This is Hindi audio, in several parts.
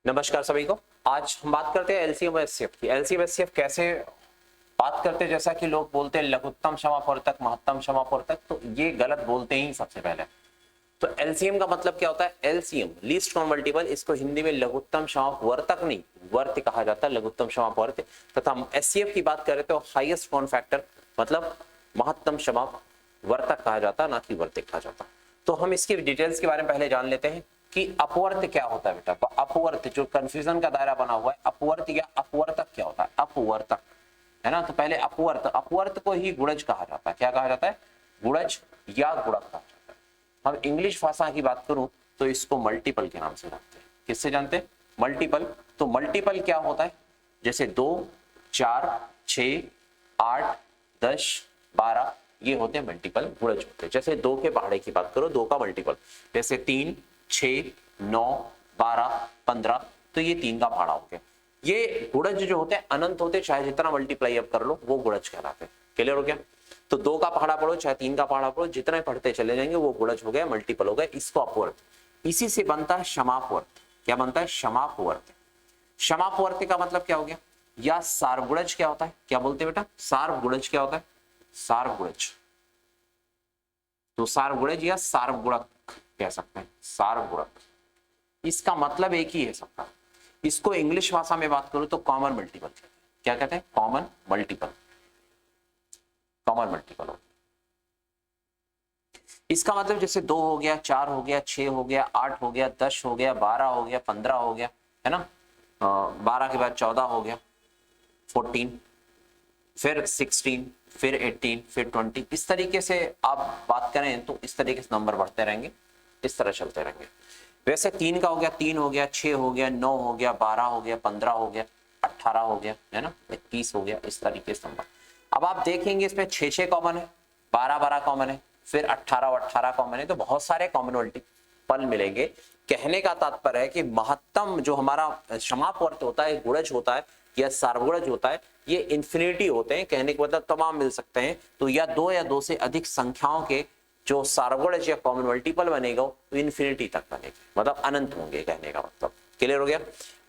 नमस्कार सभी को। आज हम बात करते हैं एलसीएम एचसीएफ की। एलसीएम एचसीएफ कैसे बात करते हैं, जैसा कि लोग बोलते हैं लघुत्तम समापवर्तक महत्तम समापवर्तक, तो ये गलत बोलते ही सबसे पहले। तो एलसीएम का मतलब क्या होता है? एलसीएम लीस्ट कॉमन मल्टीपल, इसको हिंदी में लघुत्तम समापवर्तक नहीं वर्त कहा जाता है, लघुत्तम समापवर्त। तथा एचसीएफ की बात करें तो हाईएस्ट कॉमन फैक्टर मतलब महत्तम समापवर्तक कहा जाता है, ना कि वर्तिक कहा जाता। तो हम इसकी डिटेल्स के बारे में पहले जान लेते हैं कि अपवर्त क्या होता है बेटा। अपवर्त जो कंफ्यूजन का दायरा बना हुआ है, अपवर्त या अपवर्तक क्या होता है? अपवर्तक है ना। तो पहले अपवर्त, अपवर्त को ही गुणज कहा जाता है। क्या कहा जाता है? गुणज या गुणक कहा जाता है। हम इंग्लिश भाषा की बात करूं तो इसको मल्टीपल के नाम से जानते हैं। किससे जानते हैं? मल्टीपल। तो मल्टीपल क्या होता है? जैसे 2, 4, 6, 8, 10, 12 ये होते हैं मल्टीपल, गुणज होते हैं। जैसे 2 के पहाड़े की बात करो, 2 का मल्टीपल, जैसे 3, 6, 9, 12, 15, तो ये 3 का पहाड़ा हो गया। ये गुणज जो होते हैं अनंत होते, चाहे जितना मल्टीप्लाई अब कर लो वो गुणज कहलाते हैं। क्लियर हो गया? तो 2 का पहाड़ा पढ़ो चाहे 3 का पहाड़ा पढ़ो, जितने पढ़ते चले जाएंगे वो गुणज हो गया, मल्टीपल हो गया। इसको अपवर्त, इसी से बनता है समापवर्त। क्या बनता है? समापवर्त। समापवर्त का मतलब क्या हो गया? या सार्वगुणज क्या होता है? क्या बोलते हैं बेटा? सार्वगुणज क्या होता है? सार्वगुणज। तो सार्वगुणज या सार्वगुणक कह सकते हैं, सार्वगुणक। इसका मतलब एक ही है सबका। इसको इंग्लिश भाषा में बात करूं तो कॉमन मल्टीपल कहते हैं। क्या कहते हैं? Common multiple. Common multiple. इसका मतलब जैसे 2 हो गया, 4 हो गया, 6 हो गया, 8 हो गया, 10 हो गया, 12 हो गया, 15 हो गया, है ना। 12 के बाद 14 हो गया, 14, फिर 16, फिर 18, फिर 20। इस तरीके से आप बात करें तो इस तरीके से नंबर बढ़ते रहेंगे, इस तरह चलते रहेंगे। वैसे 3 का हो गया, 3 हो गया, 6 हो गया, 9 हो गया, 12 हो गया, 15 हो गया, 18 हो गया, है ना, 21 हो गया, इस तरीके से नंबर। अब आप देखेंगे इसमें 6 कॉमन है, 12 कॉमन है, फिर 18 कॉमन है, तो बहुत सारे कॉमन मल्टीपल मिलेंगे। कहने का तात्पर्य है कि महत्तम जो हमारा समापवर्त होता है, गुणज होता है या सार्वगुणज होता है, ये इन्फिनिटी होते हैं। कहने का मतलब तमाम मिल सकते हैं। तो या 2 या 2 से अधिक संख्याओं के जो सार्वगुणज या कॉमन मल्टीपल बनेगा तो इन्फिनिटी तक बनेगा, मतलब अनंत होंगे, कहने का मतलब। क्लियर हो गया?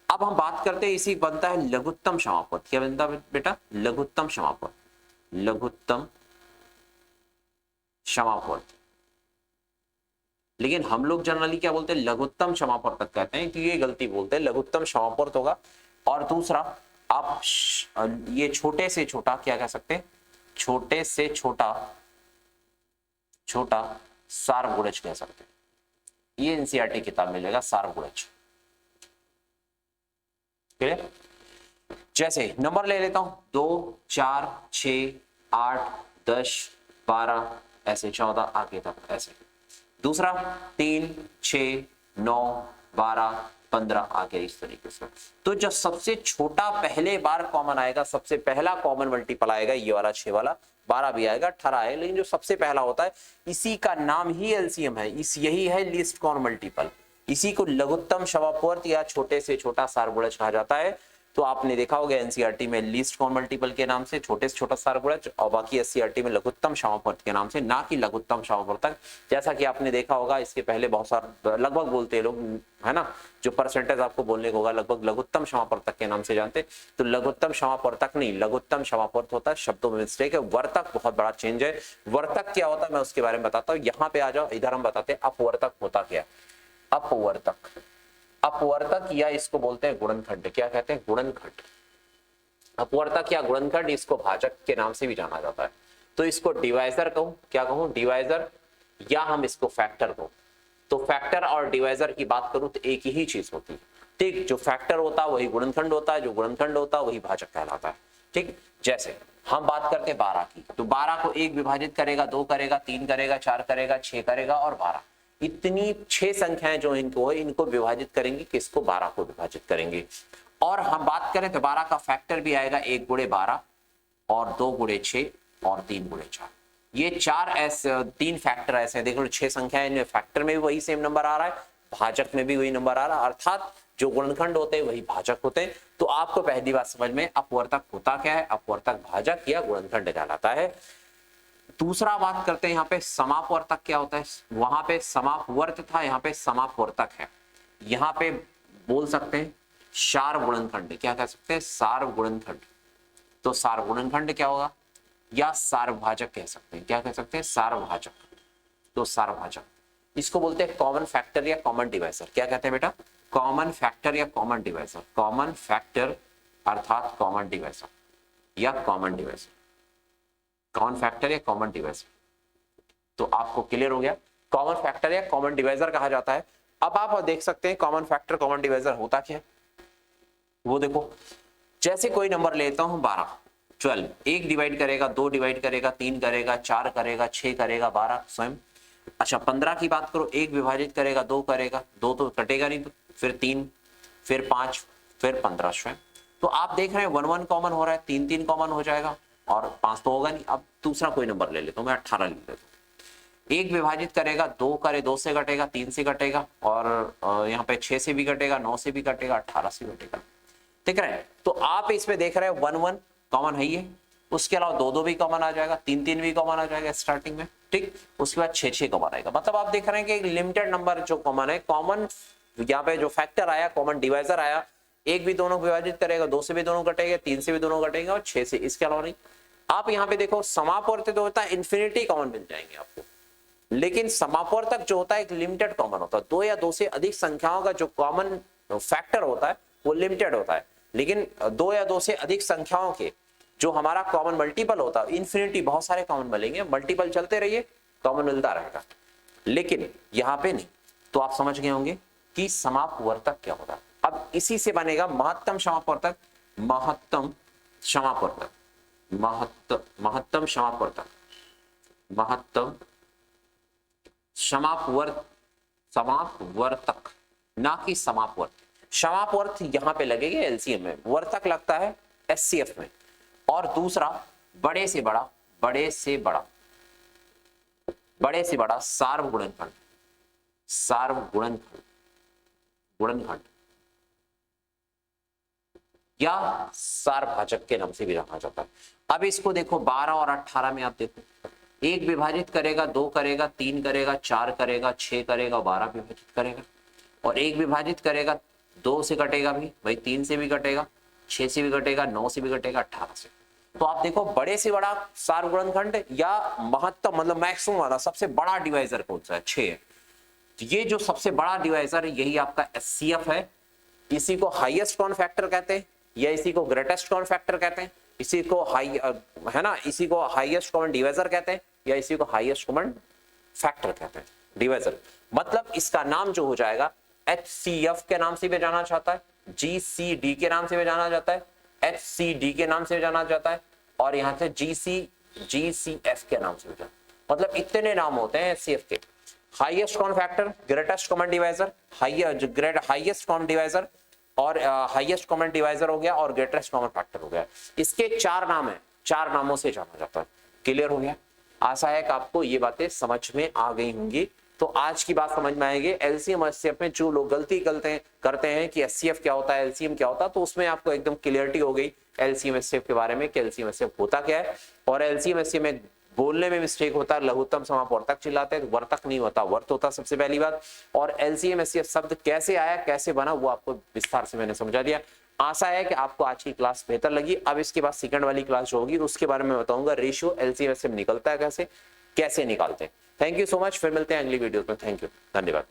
अब हम बात करते हैं, इसी बनता है लघुत्तम समापवर्त। क्या बनता है बेटा? लघुत्तम समापवर्त। लघुत्तम समापवर्त। लेकिन हम लोग जनरली क्या बोलते हैं? लघुत्तम समापवर्तक कहते हैं, कि ये गलती बोलते हैं, लघुत्तम समापवर्त होगा। और दूसरा आप ये छोटे से छोटा क्या कह सकते हैं? छोटे से छोटा छोटा सार्वगुणज कह सकते हैं। ये एनसीईआरटी किताब मिलेगा, सार्वगुणज। क्लियर? जैसे नंबर ले लेता हूं, 2, 4, 6, 8, 10, 12, ऐसे 14 आगे तक ऐसे। दूसरा 3, 6, 9, 12, 15 आगे इस तरीके से। तो जो सबसे छोटा पहले बार कॉमन आएगा, सबसे पहला कॉमन मल्टीपल आएगा, ये वाला 6 वाला, 12 भी आएगा, 18 है, लेकिन जो सबसे पहला होता है इसी का नाम ही एलसीएम है। यही है लीस्ट कॉमन मल्टीपल। इसी को लघुत्तम समापवर्त या छोटे से छोटा सार्वगुणज कहा जाता है। तो आपने देखा होगा एनसीईआरटी में लीस्ट कॉमन मल्टीपल के नाम से छोटे से छोटा सार्वगुणज, और बाकी एससीईआरटी में लघुत्तम समापवर्त के नाम से, ना कि लघुत्तम समापवर्तक। जैसा कि आपने देखा होगा इसके पहले बहुत सारे लगभग बोलते हैं लोग, है ना, जो परसेंटेज आपको बोलने को होगा लगभग लघुत्तम समापवर्तक के नाम से जानते। तो लघुत्तम समापवर्तक नहीं, लघुत्तम समापवर्त होता है, शब्दों में मिस्टेक है। वर्तक बहुत बड़ा चेंज है। वर्तक क्या होता है मैं उसके बारे में बताता हूँ। यहाँ पे आ जाओ, इधर हम बताते हैं अपवर्तक होता क्या। अपवर्तक, अपवर्तक या इसको बोलते हैं गुणनखंड। क्या कहते हैं? गुणनखंड। अपवर्तक या गुणनखंड, इसको भाजक के नाम से भी जाना जाता है। तो इसको डिवाइजर कहूं, क्या कहूं? डिवाइजर, या हम इसको फैक्टर कहूं। तो फैक्टर और डिवाइजर की बात करूं तो एक ही चीज होती है। ठीक, जो फैक्टर होता है वही गुणनखंड होता है, जो गुणनखंड होता है वही भाजक कहलाता है। ठीक, जैसे हम बात करते हैं 12 की, तो 12 को 1 विभाजित करेगा, 2 करेगा, 3 करेगा, 4 करेगा, 6 करेगा और 12। इतनी 6 संख्याएं जो इनको है, इनको विभाजित करेंगे, किसको? 12 को विभाजित करेंगे। और हम बात करें तो 12 का फैक्टर भी आएगा 1 गुणे 12 और 2 गुणे 6 और 3 गुणे 4। ये 4 ऐसे 3 फैक्टर ऐसे हैं। देख लो 6 संख्याएं, इनमें फैक्टर में भी वही सेम नंबर आ रहा है, भाजक में भी वही नंबर आ रहा है, अर्थात जो गुणनखंड होते हैं वही भाजक होते हैं। तो आपको पहली बात समझ में, अपवर्तक होता क्या है? अपवर्तक भाजक या गुणनखंड कहलाता है। दूसरा बात करते हैं यहाँ पे समापवर्तक क्या होता है। वहां पे समापवर्त था, यहाँ पे समापवर्तक है। यहाँ पे बोल सकते हैं सार्वगुणनखंड, क्या कह सकते हैं, सार्वगुणनखंड। तो सार्वगुणनखंड क्या होगा, या सार्वभाजक कह सकते हैं, क्या कह सकते हैं, सार्वभाजक। तो सार्वभाजक इसको बोलते हैं कॉमन फैक्टर या कॉमन डिवाइजर। क्या कहते हैं बेटा, कॉमन फैक्टर या कॉमन डिवाइजर। कॉमन फैक्टर अर्थात कॉमन डिवाइजर या कॉमन डिवाइजर, कॉमन फैक्टर या कॉमन डिवाइजर। तो आपको क्लियर हो गया, कॉमन फैक्टर या कॉमन डिवाइजर कहा जाता है। अब आप देख सकते हैं कॉमन फैक्टर कॉमन डिवाइजर होता क्या है, वो देखो। जैसे कोई नंबर लेता हूं 12, 12, 1 डिवाइड करेगा, 2 डिवाइड करेगा, 3 करेगा, 4 करेगा, 6 करेगा, 12 स्वयं। अच्छा 15 की बात करो, 1 विभाजित करेगा, 2 करेगा, 2 तो कटेगा नहीं, तो फिर 3, फिर 5, फिर 15 स्वयं। तो आप देख रहे हैं 1 1 कॉमन हो रहा है, 3 3 कॉमन हो जाएगा और 5 तो होगा नहीं। अब दूसरा कोई नंबर ले लेता हूं मैं, 18 ले लेता हूं। 1 विभाजित करेगा, 2 करे, 2 से कटेगा, 3 से कटेगा और यहाँ पे 6 से भी कटेगा, 9 से भी कटेगा, 18 से कटेगा। ठीक है, तो आप इसमें देख रहे हैं 1 1 कॉमन है ही है, उसके अलावा 2 2 भी कॉमन आ जाएगा, 3 3 भी कॉमन आ जाएगा स्टार्टिंग में, ठीक। उसके बाद 6 6 कॉमन आएगा। मतलब आप देख रहे हैं कि लिमिटेड नंबर जो कॉमन है, कॉमन यहाँ पे जो फैक्टर आया, कॉमन डिवाइजर आया, 1 भी दोनों विभाजित करेगा, 2 से भी दोनों कटेगा, 3 से भी दोनों कटेंगे और 6 से, इसके अलावा नहीं। आप यहाँ पे देखो समापवर्ती तो होता है इन्फिनिटी कॉमन मिल जाएंगे आपको, लेकिन समापवर्तक जो होता है एक लिमिटेड कॉमन होता है। 2 या 2 से अधिक संख्याओं का जो कॉमन फैक्टर होता है वो लिमिटेड होता है, लेकिन 2 या 2 से अधिक संख्याओं के जो हमारा कॉमन मल्टीपल होता है, इन्फिनिटी बहुत सारे कॉमन मिलेंगे, मल्टीपल चलते रहिए कॉमन मिलता रहेगा, लेकिन यहाँ पे नहीं। तो आप समझ गए होंगे कि समापवर्तक क्या होता है। अब इसी से बनेगा महत्तम समापवर्तक, महत्तम समापवर्तक, महत्तम समापवर्तक, महत्तम समापवर्तक, ना कि समापवर्त। समापवर्त यहां पे लगेगा एलसीएम में, वर्तक लगता है एचसीएफ में। और दूसरा बड़े से बड़ा, बड़े से बड़ा, बड़े से बड़ा सार्वगुणनखंड, सार्वगुणनखंड, गुणनखंड या सार्वभाजक के नाम से भी जाना जाता है। अब इसको देखो 12 और 18 में आप देखो, 1 विभाजित करेगा, 2 करेगा, 3 करेगा, 4 करेगा, 6 करेगा, 12 विभाजित करेगा और 1 विभाजित करेगा, 2 से कटेगा भी भाई, 3 से भी कटेगा, 6 से भी कटेगा, 9 से भी कटेगा, 18 से। तो आप देखो बड़े से बड़ा सार्वगुणनखंड या महत्तम मतलब मैक्सिमम वाला सबसे बड़ा डिवाइजर कौन सा है, 6 है। ये जो सबसे बड़ा डिवाइजर है यही आपका एचसीएफ है। इसी को हाईएस्ट कॉमन फैक्टर कहते हैं या इसी को ग्रेटेस्ट कॉमन फैक्टर कहते हैं, इसी को हाई है ना, इसी को हाईएस्ट कॉमन डिवाइजर कहते हैं या इसी को हाईएस्ट कॉमन फैक्टर कहते हैं, डिवाइजर। मतलब इसका नाम जो हो जाएगा एचसीएफ के नाम से भी जाना जाता है, जीसीडी के नाम से भी जाना जाता है, एचसीडी के नाम से भी जाना जाता है और यहां से जीसीएफ के नाम से भी जाना। मतलब इतने नाम होते हैं एचसीएफ के। Highest common factor, greatest common divisor, highest common divisor और हाईएस्ट कॉमन डिवाइजर हो गया और ग्रेटेस्ट कॉमन फैक्टर हो गया। इसके 4 नाम है, 4 नामों से जाना जाता है। क्लियर हो गया? आशा है कि आपको ये बातें समझ में आ गई होंगी। तो आज की बात समझ में आएगी। एलसीएम एचसीएफ में जो लोग गलती करते हैं कि एचसीएफ क्या होता है, एलसीएम क्या होता है, तो उसमें आपको एकदम क्लियरिटी हो गई एलसीएम एचसीएफ के बारे में कि एलसीएम एचसीएफ होता क्या है। और एलसीएम एचसीएफ में बोलने में मिस्टेक होता है, लघुत्तम समापवर्तक चिल्लाते हैं, वर्तक नहीं होता, वर्त होता सबसे पहली बात। और एलसीएम एचसीएफ शब्द कैसे आया, कैसे बना, वो आपको विस्तार से मैंने समझा दिया। आशा है कि आपको आज की क्लास बेहतर लगी। अब इसके बाद सेकंड वाली क्लास जो होगी उसके बारे में बताऊंगा, रेशियो एलसीएम एचसीएफ निकलता है कैसे निकालते हैं। थैंक यू सो मच, फिर मिलते हैं अगली वीडियो में। थैंक यू, धन्यवाद।